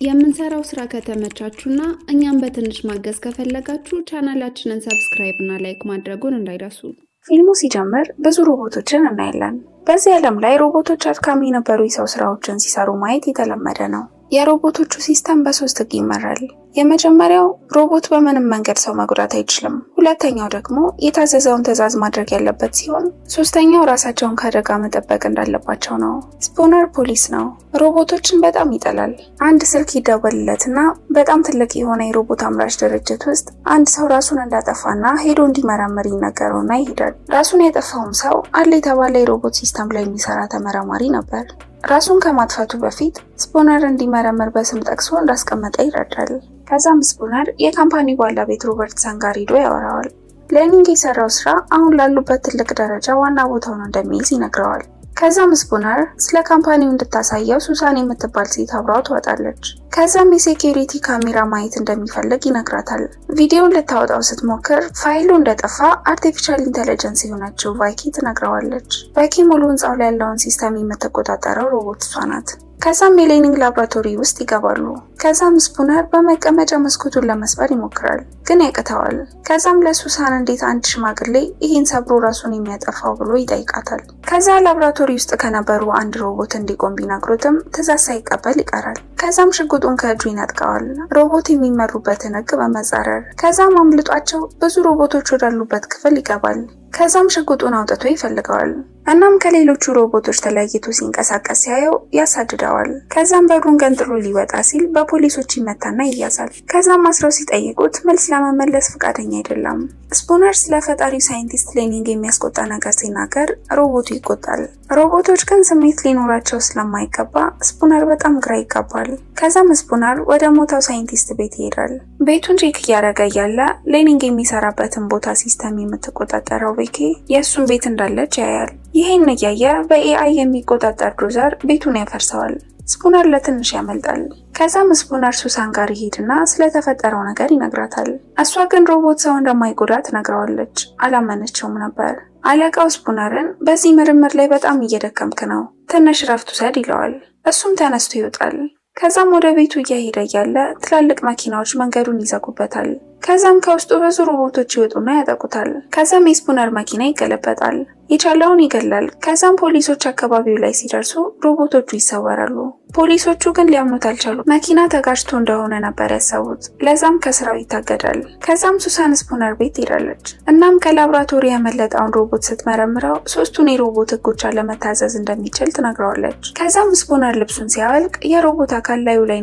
የምንሰራው ስራ ከተመቻችሁና እኛም በትንሽ ማገዝ ከፈለጋችሁ ቻናላችንን ሰብስክራይብ እና ላይክ ማድረጉን እንዳይረሱ። ፊልሙ ሲጀምር ብዙ ሮቦቶችን እናያለን። በዚህ ዓለም ላይ ሮቦቶች አድካሚ የነበሩ የሰው ስራዎችን ሲሰሩ ማየት የተለመደ ነው። የሮቦቶቹ ሲስተም በሶስት ህግ ይመራል። የመጀመሪያው ሮቦት በምንም መንገድ ሰው መጉዳት አይችልም። ሁለተኛው ደግሞ የታዘዘውን ትዕዛዝ ማድረግ ያለበት ሲሆን፣ ሶስተኛው ራሳቸውን ከአደጋ መጠበቅ እንዳለባቸው ነው። ስፖነር ፖሊስ ነው። ሮቦቶችን በጣም ይጠላል። አንድ ስልክ ይደወልለትና በጣም ትልቅ የሆነ የሮቦት አምራች ድርጅት ውስጥ አንድ ሰው ራሱን እንዳጠፋና ሄዶ እንዲመረምር ይነገረውና ይሄዳል። ራሱን ያጠፋውም ሰው አለ የተባለ የሮቦት ሲስተም ላይ የሚሰራ ተመራማሪ ነበር። ራሱን ከማጥፋቱ በፊት ስፖነር እንዲመረምር በስም ጠቅሶ እንዳስቀመጠ ይረዳል። ከዛም ስፖነር የካምፓኒው ባለቤት ሮበርትሰን ጋር ሄዶ ያወራዋል። ሌኒንግ የሰራው ስራ አሁን ላሉበት ትልቅ ደረጃ ዋና ቦታውን እንደሚይዝ ይነግረዋል። ከዛም ስፖነር ስለ ካምፓኒው እንድታሳየው ሱሳን የምትባል ሴት አብራው ትወጣለች። ከዛም የሴኪሪቲ ካሜራ ማየት እንደሚፈልግ ይነግራታል። ቪዲዮውን ልታወጣው ስትሞክር ፋይሉ እንደጠፋ አርቲፊሻል ኢንተለጀንስ የሆነችው ቫይኪ ትነግረዋለች። ቫይኪ ሙሉ ህንፃው ላይ ያለውን ሲስተም የምትቆጣጠረው ሮቦት እሷ ናት። ከዛም የሌኒንግ ላብራቶሪ ውስጥ ይገባሉ። ከዛም ስፖነር በመቀመጫ መስኮቱን ለመስበር ይሞክራል፣ ግን ያቅተዋል። ከዛም ለሱሳን እንዴት አንድ ሽማግሌ ይህን ሰብሮ ራሱን የሚያጠፋው ብሎ ይጠይቃታል። ከዛ ላብራቶሪ ውስጥ ከነበሩ አንድ ሮቦት እንዲቆም ቢነግሩትም ትዕዛዝ ሳይቀበል ይቀራል። ከዛም ሽጉጡን ከእጁ ይነጥቀዋል፣ ሮቦት የሚመሩበትን ህግ በመጻረር። ከዛም አምልጧቸው ብዙ ሮቦቶች ወዳሉበት ክፍል ይገባል። ከዛም ሽጉጡን አውጥቶ ይፈልገዋል። እናም ከሌሎቹ ሮቦቶች ተለይቶ ሲንቀሳቀስ ሲያየው ያሳድደዋል። ከዛም በሩን ገንጥሎ ሊወጣ ሲል በፖሊሶች ይመታና ይያዛል። ከዛም አስረው ሲጠይቁት መልስ ለመመለስ ፈቃደኛ አይደለም። ስፖነር ስለ ፈጣሪው ሳይንቲስት ሌኒንግ የሚያስቆጣ ነገር ሲናገር ሮቦቱ ይቆጣል። ሮቦቶች ግን ስሜት ሊኖራቸው ስለማይገባ ስፖነር በጣም ግራ ይጋባል። ከዛም ስፖነር ወደ ሞታው ሳይንቲስት ቤት ይሄዳል። ቤቱን ቼክ እያደረገ እያለ ሌኒንግ የሚሰራበትን ቦታ ሲስተም የምትቆጣጠረው ቪኪ የእሱን ቤት እንዳለች ያያል። ይህን እያየ በኤአይ የሚቆጣጠር ዶዘር ቤቱን ያፈርሰዋል። ስፖነር ለትንሽ ያመልጣል። ከዛም ስፖነር ሱሳን ጋር ይሄድና ስለተፈጠረው ነገር ይነግራታል። እሷ ግን ሮቦት ሰው እንደማይጎዳ ትነግረዋለች። አላመነችውም ነበር። አለቃው ስፖነርን በዚህ ምርምር ላይ በጣም እየደከምክ ነው፣ ትንሽ ረፍት ውሰድ ይለዋል። እሱም ተነስቶ ይወጣል። ከዛም ወደ ቤቱ እየሄደ እያለ ትላልቅ መኪናዎች መንገዱን ይዘጉበታል። ከዛም ከውስጡ ብዙ ሮቦቶች ይወጡና ያጠቁታል። ከዛም የስፖነር መኪና ይገለበጣል። የቻለውን ይገላል። ከዛም ፖሊሶች አካባቢው ላይ ሲደርሱ ሮቦቶቹ ይሰወራሉ። ፖሊሶቹ ግን ሊያምኑት አልቻሉ። መኪና ተጋጭቶ እንደሆነ ነበር ያሰቡት። ለዛም ከስራው ይታገዳል። ከዛም ሱሳን ስፖነር ቤት ትሄዳለች። እናም ከላብራቶሪ ያመለጠውን ሮቦት ስትመረምረው ሶስቱን የሮቦት ህጎች አለመታዘዝ እንደሚችል ትነግረዋለች። ከዛም ስፖነር ልብሱን ሲያወልቅ የሮቦት አካል ላዩ ላይ